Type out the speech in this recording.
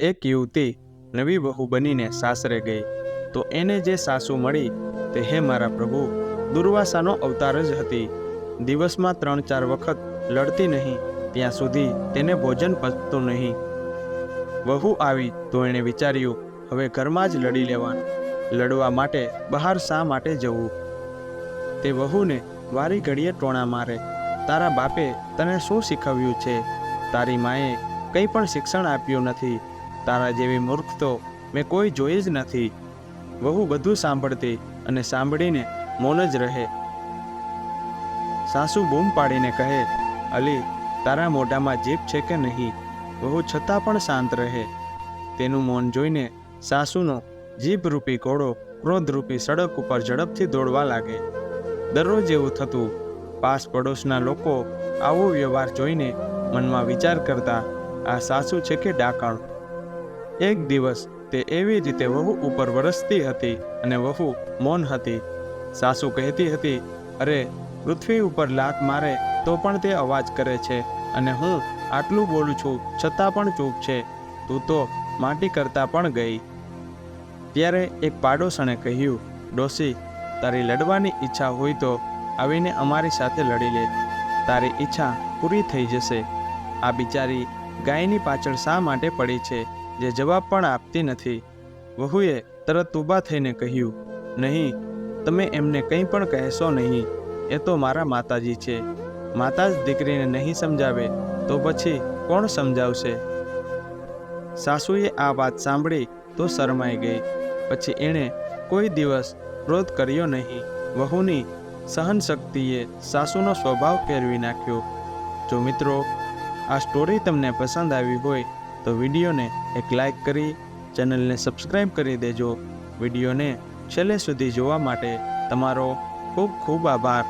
એક યુવતી નવી વહુ બનીને સાસરે ગઈ તો એને જે સાસુ મળી તે હે મારા પ્રભુ દુર્વાસાનો અવતાર જ હતી. દિવસમાં 3-4 વખત લડતી નહીં ત્યાં સુધી તેને ભોજન પચતું નહીં. વહુ આવી તો એણે વિચાર્યું, હવે ઘરમાં જ લડી લેવાનું. લડવા માટે બહાર શા માટે જવું? તે વહુને વારી ઘડીએ ટોણા મારે, તારા બાપે તને શું શીખવ્યું છે? તારી માએ કંઈ પણ શિક્ષણ આપ્યું નથી. તારા જેવી મૂર્ખ તો મેં કોઈ જોઈ જ નથી. વહુ બધું સાંભળતી અને સાંભળીને મૌન જ રહે. સાસુ બૂમ પાડીને કહે, અલી તારા મોઢામાં જીભ છે કે નહીં? વહુ છતાં પણ શાંત રહે. તેનું મૌન જોઈને સાસુનો જીભરૂપી ઘોડો ક્રોધરૂપી સડક ઉપર ઝડપથી દોડવા લાગે. દરરોજ એવું થતું. પાસ પડોશના લોકો આવો વ્યવહાર જોઈને મનમાં વિચાર કરતા, આ સાસુ છે કે ડાકણ? એક દિવસ તે એવી રીતે વહુ ઉપર વરસતી હતી અને વહુ મૌન હતી. સાસુ કહેતી હતી, અરે પૃથ્વી ઉપર લાત મારે તો પણ તે અવાજ કરે છે અને હું આટલું બોલું છું છતાં પણ ચૂપ છે. તું તો માટી કરતા પણ ગઈ. ત્યારે એક પાડોશણે કહ્યું, ડોશી, તારી લડવાની ઈચ્છા હોય તો આવીને અમારી સાથે લડી લે. તારી ઈચ્છા પૂરી થઈ જશે. આ બિચારી ગાયની પાછળ શા માટે પડી છે જે જવાબ પણ આપતી નથી? વહુએ તરત ઊભા થઈને કહ્યું, નહીં, તમે એમને કંઈ પણ કહેશો નહીં. એ તો મારા માતાજી છે. માતા જ દીકરીને નહીં સમજાવે તો પછી કોણ સમજાવશે? સાસુએ આ વાત સાંભળી તો શરમાઈ ગઈ. પછી એણે કોઈ દિવસ ક્રોધ કર્યો નહીં. વહુની સહનશક્તિએ સાસુનો સ્વભાવ ફેરવી નાખ્યો. જો મિત્રો આ સ્ટોરી તમને પસંદ આવી હોય તો વિડીયોને એક લાઈક કરી ચેનલને સબસ્ક્રાઈબ કરી દેજો. વિડીયોને છેલ્લે સુધી જોવા માટે તમારો ખૂબ ખૂબ આભાર.